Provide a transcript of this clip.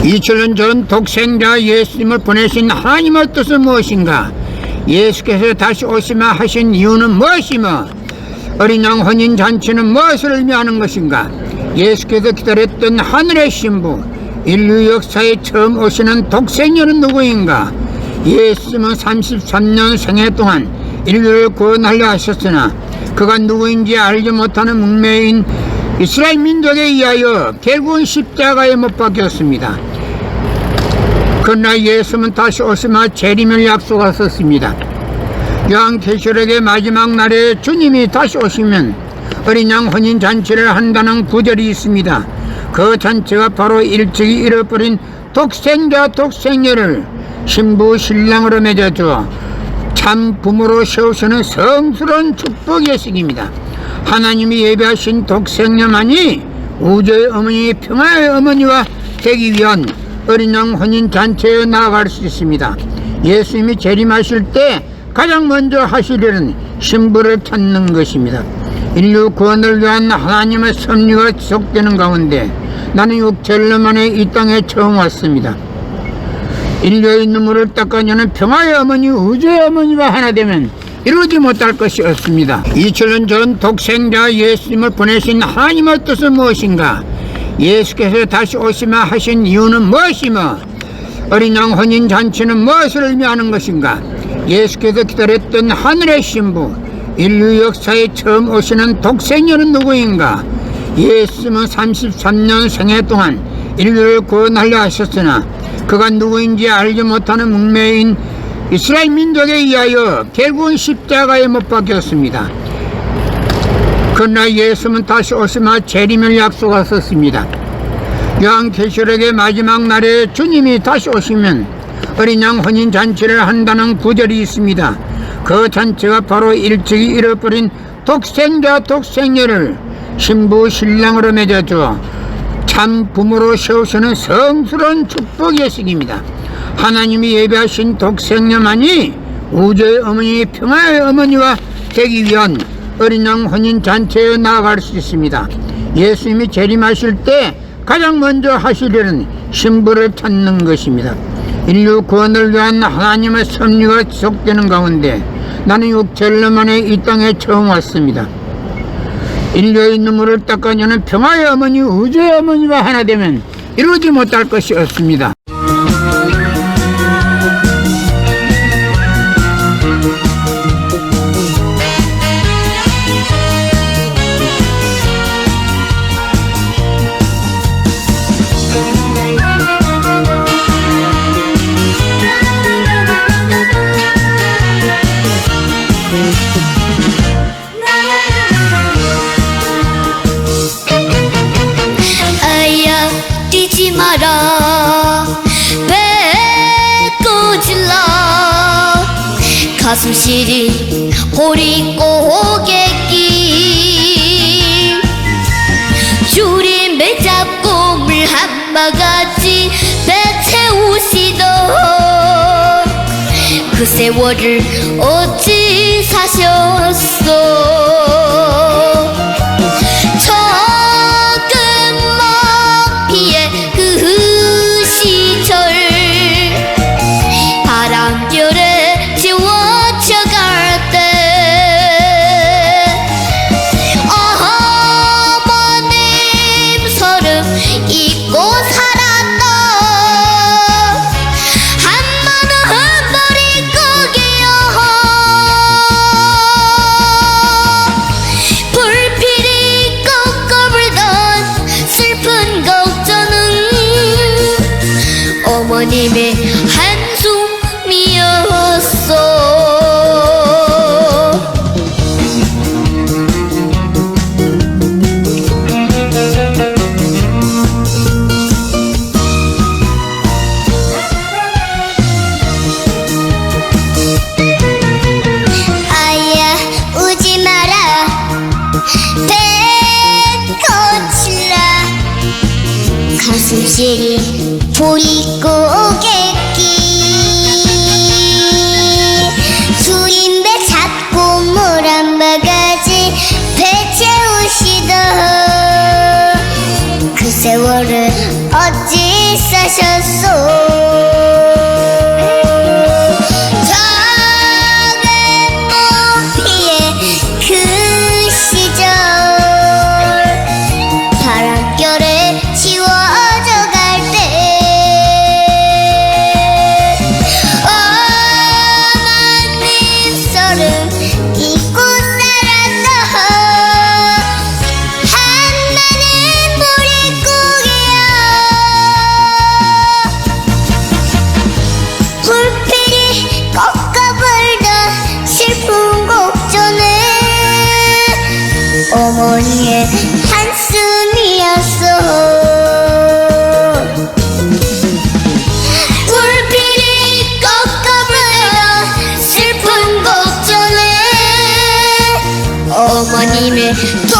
2000년 전 독생자 예수님을 보내신 하나님의 뜻은 무엇인가? 예수께서 다시 오시마 하신 이유는 무엇이며 어린 양 혼인잔치는 무엇을 의미하는 것인가? 예수께서 기다렸던 하늘의 신부, 인류 역사에 처음 오시는 독생자는 누구인가? 예수님은 33년 생애 동안 인류를 구원하려 하셨으나 그가 누구인지 알지 못하는 문명인 이스라엘 민족에 의하여 결국은 십자가에 못 박혔습니다. 그러나 예수는 다시 오시마 재림을 약속하셨습니다. 요한계시록의 마지막 날에 주님이 다시 오시면 어린 양 혼인잔치를 한다는 구절이 있습니다. 그 잔치가 바로 일찍이 잃어버린 독생자 독생녀를 신부 신랑으로 맺어주어 참 부모로 세우시는 성스러운 축복 예식입니다. 하나님이 예배하신 독생녀만이 우주의 어머니, 평화의 어머니와 되기 위한 어린 양 혼인잔치에 나아갈 수 있습니다. 예수님이 재림하실 때 가장 먼저 하실 일은 신부를 찾는 것입니다. 인류 구원을 위한 하나님의 섭리가 지속되는 가운데 나는 6개월 만에 이 땅에 처음 왔습니다. 인류의 눈물을 닦아내는 평화의 어머니, 우주의 어머니와 하나 되면 이루지 못할 것이 없습니다. 2000년 전 독생자 예수님을 보내신 하나님의 뜻은 무엇인가? 예수께서 다시 오시마 하신 이유는 무엇이며 어린 양 혼인잔치는 무엇을 의미하는 것인가? 예수께서 기다렸던 하늘의 신부, 인류 역사에 처음 오시는 독생녀는 누구인가? 예수님은 33년 생애 동안 인류를 구원하려 하셨으나 그가 누구인지 알지 못하는 문명인 이스라엘 민족에 의하여 결국은 십자가에 못 박혔습니다. 그러나 예수는 다시 오시마 재림을 약속하셨습니다. 요한계시록의 마지막 날에 주님이 다시 오시면 어린 양 혼인잔치를 한다는 구절이 있습니다. 그 잔치가 바로 일찍이 잃어버린 독생자 독생녀를 신부 신랑으로 맺어주어 참 부모로 세우시는 성스러운 축복 예식입니다. 하나님이 예배하신 독생녀만이 우주의 어머니, 평화의 어머니와 되기 위한 어린 양 혼인잔치에 나아갈 수 있습니다. 예수님이 재림하실 때 가장 먼저 하실 일은 신부를 찾는 것입니다. 인류 구원을 위한 하나님의 섭리가 지속되는 가운데 나는 6개월 만에 이 땅에 처음 왔습니다. 인류의 눈물을 닦아내는 평화의 어머니, 우주의 어머니와 하나 되면 이루지 못할 것이 없습니다. 가슴 시린 보릿고개길 주린 배 잡고 물 한 바가지 배 채우시던 그 세월을 어찌 사셨어. 천근만피의 그 시절 바람결에 지워져갈 때 어머님 서름 잊고 살았던 한마는 머릿고개여 불필이 꺾어 불던 슬픈 걱정은 어머님의 한숨이었어. 아야 우지 마라 배 거칠라 가슴 시린 보릿고개길 주린 배 잡고 물 한 바가지 배 채우시던 그 세월을 어찌 사셨소 작은 모피의 그 시절 바람결에 지워져 갈 때 엄한 입술은 잊고 살았어 한나는 머릿고기야 불필이 꺾어불던 슬픈 곡전에 어머니의 한숨이었어 불필이 꺾어불던 슬픈 곡전에 어머님의 두